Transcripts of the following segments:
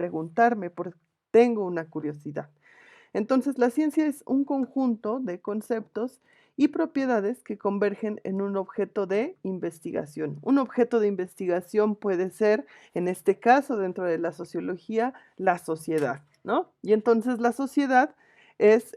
preguntarme, porque tengo una curiosidad. Entonces, la ciencia es un conjunto de conceptos y propiedades que convergen en un objeto de investigación. Un objeto de investigación puede ser, en este caso, dentro de la sociología, la sociedad, ¿no? Y entonces la sociedad es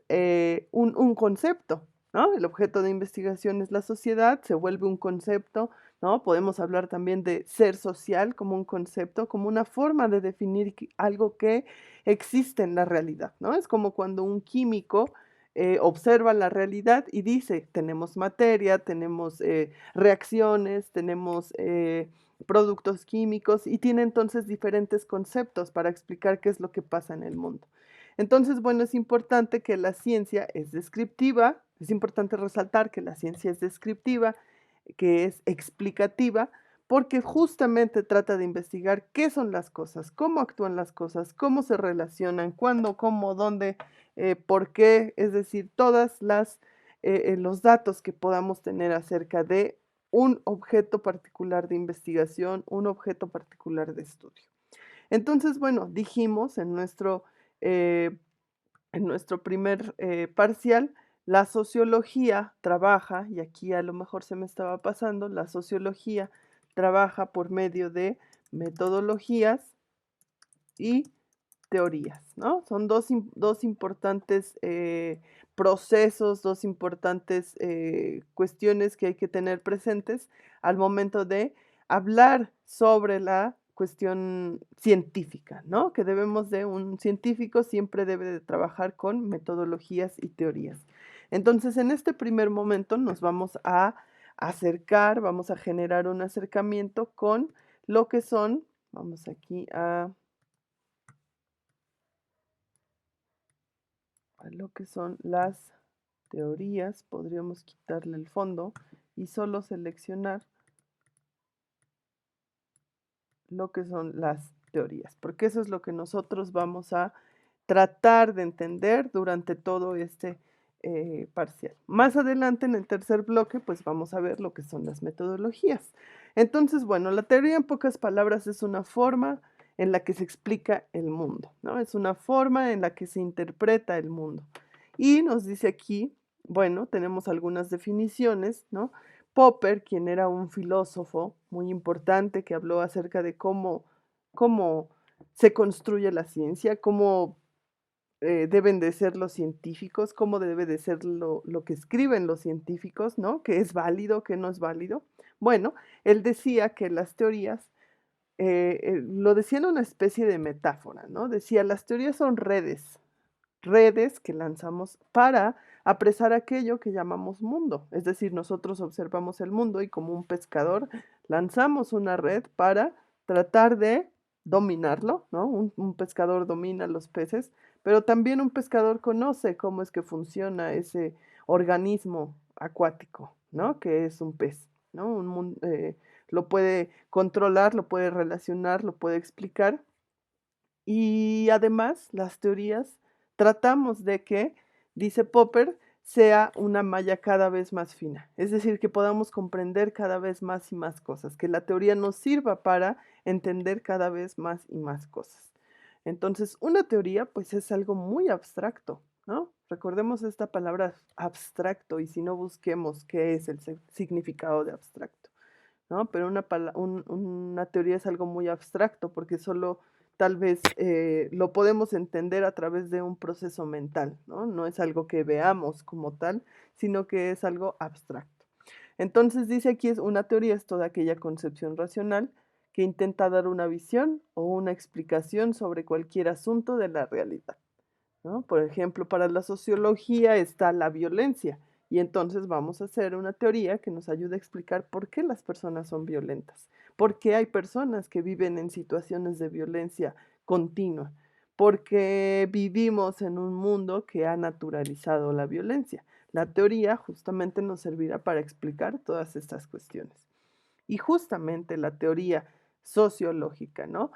un concepto, ¿no? El objeto de investigación es la sociedad, se vuelve un concepto, ¿no? Podemos hablar también de ser social como un concepto, como una forma de definir algo que existe en la realidad, ¿no? Es como cuando un químico observa la realidad y dice, tenemos materia, tenemos reacciones, tenemos productos químicos y tiene entonces diferentes conceptos para explicar qué es lo que pasa en el mundo. Entonces, bueno, es importante que la ciencia es descriptiva, es importante resaltar que la ciencia es descriptiva, que es explicativa, porque justamente trata de investigar qué son las cosas, cómo actúan las cosas, cómo se relacionan, cuándo, cómo, dónde, por qué, es decir, todas las los datos que podamos tener acerca de un objeto particular de investigación, un objeto particular de estudio. Entonces, bueno, dijimos eh, en nuestro primer parcial, la sociología trabaja, y aquí a lo mejor se me estaba pasando, la sociología trabaja por medio de metodologías y teorías, ¿no? Son dos importantes procesos, dos importantes cuestiones que hay que tener presentes al momento de hablar sobre la cuestión científica, ¿no? Que un científico siempre debe de trabajar con metodologías y teorías. Entonces, en este primer momento nos vamos a acercar, vamos a generar un acercamiento con lo que son, vamos aquí a lo que son las teorías, podríamos quitarle el fondo y solo seleccionar lo que son las teorías, porque eso es lo que nosotros vamos a tratar de entender durante todo este parcial. Más adelante, en el tercer bloque, pues vamos a ver lo que son las metodologías. Entonces, bueno, la teoría en pocas palabras es una forma en la que se explica el mundo, ¿no? Es una forma en la que se interpreta el mundo. Y nos dice aquí, bueno, tenemos algunas definiciones, ¿no? Popper, quien era un filósofo muy importante que habló acerca de cómo se construye la ciencia, cómo deben de ser los científicos, cómo debe de ser lo que escriben los científicos, ¿no? ¿Qué es válido, qué no es válido? Bueno, él decía que las teorías, lo decía en una especie de metáfora, ¿no? Decía, las teorías son redes que lanzamos para apresar aquello que llamamos mundo. Es decir, nosotros observamos el mundo y como un pescador lanzamos una red para tratar de dominarlo, ¿no? Un pescador domina los peces, pero también un pescador conoce cómo es que funciona ese organismo acuático, ¿no? Que es un pez, ¿no? Lo puede controlar, lo puede relacionar, lo puede explicar y además, las teorías tratamos de que, dice Popper, sea una malla cada vez más fina, es decir, que podamos comprender cada vez más y más cosas, que la teoría nos sirva para entender cada vez más y más cosas. Entonces, una teoría, pues es algo muy abstracto, ¿no? Recordemos esta palabra abstracto y si no busquemos qué es el significado de abstracto, ¿no? Pero una teoría es algo muy abstracto porque solo tal vez lo podemos entender a través de un proceso mental, ¿no? No es algo que veamos como tal, sino que es algo abstracto. Entonces dice aquí es una teoría es toda aquella concepción racional que intenta dar una visión o una explicación sobre cualquier asunto de la realidad, ¿no? Por ejemplo, para la sociología está la violencia y entonces vamos a hacer una teoría que nos ayude a explicar por qué las personas son violentas, por qué hay personas que viven en situaciones de violencia continua, porque vivimos en un mundo que ha naturalizado la violencia. La teoría justamente nos servirá para explicar todas estas cuestiones. Y justamente la teoría sociológica, ¿no?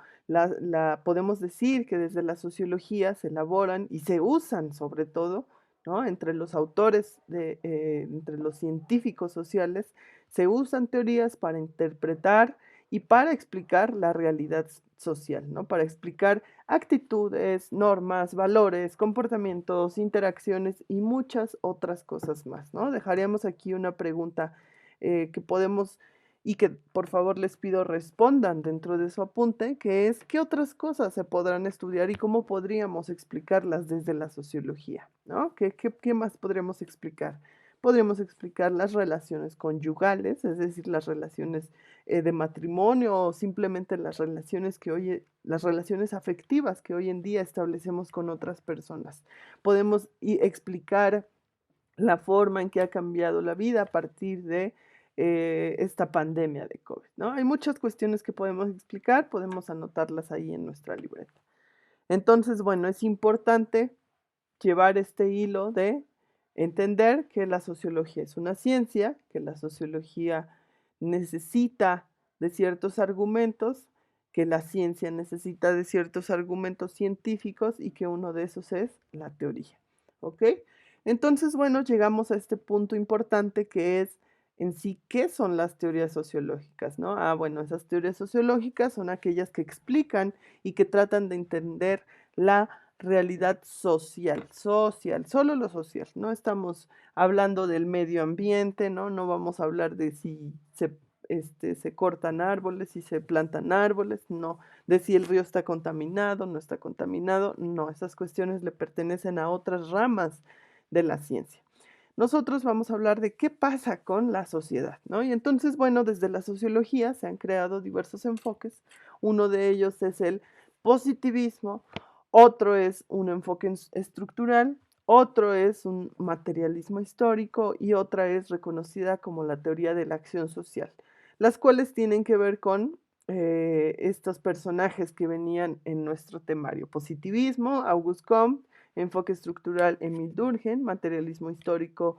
Podemos decir que desde la sociología se elaboran y se usan sobre todo, ¿no? Entre los autores, entre los científicos sociales, se usan teorías para interpretar y para explicar la realidad social, ¿no? Para explicar actitudes, normas, valores, comportamientos, interacciones y muchas otras cosas más, ¿no? Dejaríamos aquí una pregunta que podemos y que por favor les pido respondan dentro de su apunte, que es ¿qué otras cosas se podrán estudiar y cómo podríamos explicarlas desde la sociología? ¿No? ¿Qué más podríamos explicar? Podríamos explicar las relaciones conyugales, es decir, las relaciones de matrimonio o simplemente las relaciones afectivas que hoy en día establecemos con otras personas. Podemos explicar la forma en que ha cambiado la vida a partir de esta pandemia de COVID, ¿no? Hay muchas cuestiones que podemos explicar, podemos anotarlas ahí en nuestra libreta. Entonces, bueno, es importante llevar este hilo de entender que la sociología es una ciencia, que la sociología necesita de ciertos argumentos, que la ciencia necesita de ciertos argumentos científicos y que uno de esos es la teoría. ¿Ok? Entonces, bueno, llegamos a este punto importante que es en sí qué son las teorías sociológicas, ¿no? Bueno, esas teorías sociológicas son aquellas que explican y que tratan de entender la realidad social, solo lo social. No estamos hablando del medio ambiente, ¿no? No vamos a hablar de si se cortan árboles, si se plantan árboles, no. De si el río está contaminado, no está contaminado, no. Esas cuestiones le pertenecen a otras ramas de la ciencia. Nosotros vamos a hablar de qué pasa con la sociedad, ¿no? Y entonces, bueno, desde la sociología se han creado diversos enfoques. Uno de ellos es el positivismo, otro es un enfoque estructural, otro es un materialismo histórico y otra es reconocida como la teoría de la acción social, las cuales tienen que ver con estos personajes que venían en nuestro temario. Positivismo, Auguste Comte, enfoque estructural, Emil Durkheim, materialismo histórico,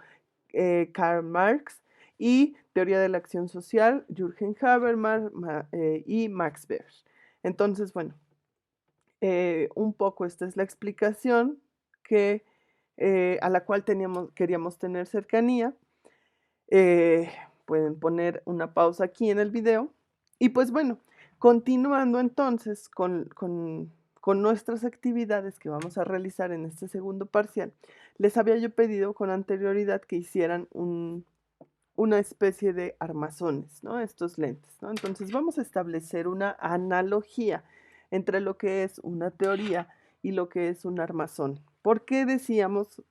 Karl Marx, y teoría de la acción social, Jürgen Habermas y Max Weber. Entonces, bueno, un poco esta es la explicación que, a la cual queríamos tener cercanía. Pueden poner una pausa aquí en el video. Y pues bueno, continuando entonces con nuestras actividades que vamos a realizar en este segundo parcial, les había yo pedido con anterioridad que hicieran una especie de armazones, ¿no? Estos lentes, ¿no? Entonces vamos a establecer una analogía entre lo que es una teoría y lo que es un armazón. ¿Por qué decíamos,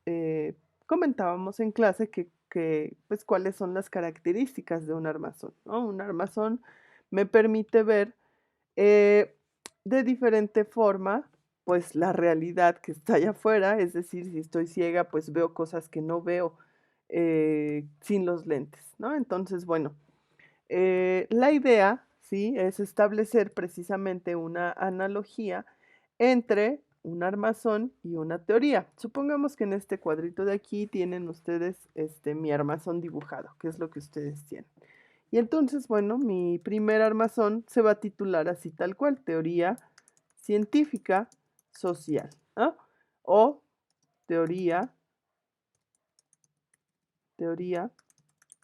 comentábamos en clase pues, cuáles son las características de un armazón, ¿no? Un armazón me permite ver de diferente forma, pues, la realidad que está allá afuera, es decir, si estoy ciega, pues veo cosas que no veo sin los lentes, ¿no? Entonces, bueno, la idea, ¿sí? Es establecer precisamente una analogía entre un armazón y una teoría. Supongamos que en este cuadrito de aquí tienen ustedes mi armazón dibujado, que es lo que ustedes tienen. Y entonces, bueno, mi primer armazón se va a titular así tal cual, teoría científica social, ¿no? O teoría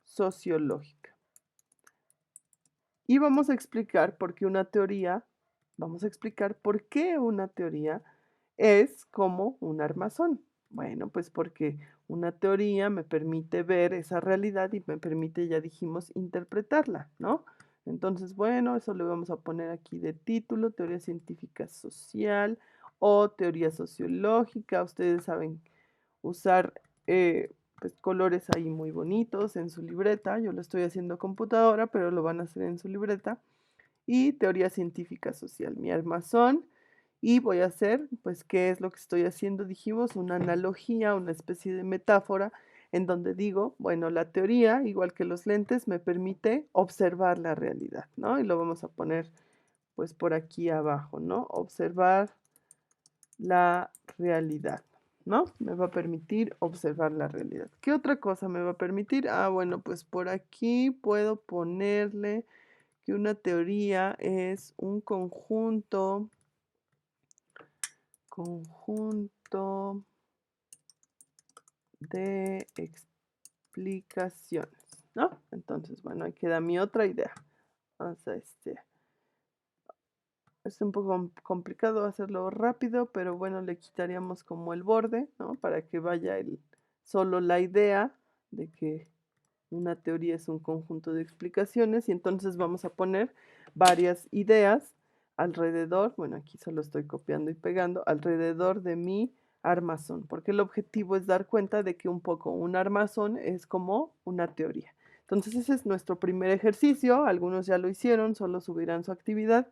sociológica. Y vamos a explicar por qué una teoría, vamos a explicar por qué una teoría es como un armazón. Bueno, pues porque una teoría me permite ver esa realidad y me permite, ya dijimos, interpretarla, ¿no? Entonces, bueno, eso le vamos a poner aquí de título, teoría científica social o teoría sociológica. Ustedes saben usar pues, colores ahí muy bonitos en su libreta. Yo lo estoy haciendo a computadora, pero lo van a hacer en su libreta. Y teoría científica social, mi armazón. Y voy a hacer, pues, ¿qué es lo que estoy haciendo? Dijimos, una analogía, una especie de metáfora, en donde digo, bueno, la teoría, igual que los lentes, me permite observar la realidad, ¿no? Y lo vamos a poner, pues, por aquí abajo, ¿no? Observar la realidad, ¿no? Me va a permitir observar la realidad. ¿Qué otra cosa me va a permitir? Bueno, pues por aquí puedo ponerle que una teoría es un conjunto de explicaciones, ¿no? Entonces, bueno, ahí queda mi otra idea. Vamos a es un poco complicado hacerlo rápido, pero bueno, le quitaríamos como el borde, ¿no? Para que vaya solo la idea de que una teoría es un conjunto de explicaciones y entonces vamos a poner varias ideas alrededor, bueno, aquí solo estoy copiando y pegando, alrededor de mi armazón, porque el objetivo es dar cuenta de que un poco un armazón es como una teoría. Entonces ese es nuestro primer ejercicio, algunos ya lo hicieron, solo subirán su actividad.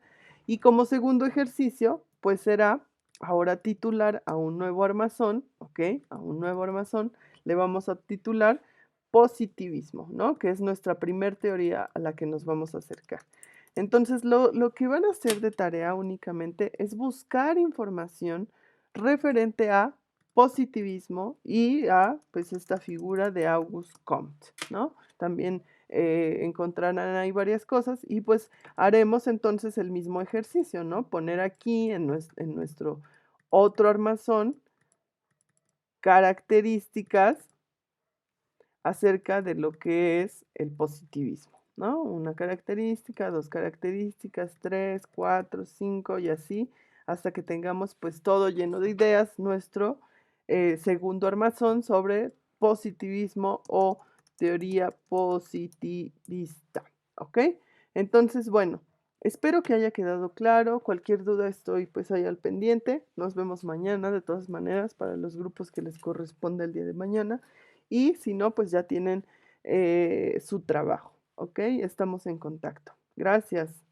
Y como segundo ejercicio, pues será ahora titular a un nuevo armazón, ¿ok? A un nuevo armazón le vamos a titular positivismo, ¿no? Que es nuestra primer teoría a la que nos vamos a acercar. Entonces, lo que van a hacer de tarea únicamente es buscar información referente a positivismo y a, pues, esta figura de Auguste Comte, ¿no? También encontrarán ahí varias cosas y pues haremos entonces el mismo ejercicio, ¿no? Poner aquí en nuestro otro armazón características acerca de lo que es el positivismo, ¿no? Una característica, dos características, tres, cuatro, cinco y así, hasta que tengamos pues todo lleno de ideas, nuestro segundo armazón sobre positivismo o teoría positivista, ¿ok? Entonces, bueno, espero que haya quedado claro. Cualquier duda estoy pues ahí al pendiente. Nos vemos mañana de todas maneras para los grupos que les corresponde el día de mañana. Y si no, pues ya tienen su trabajo, ¿ok? Estamos en contacto. Gracias.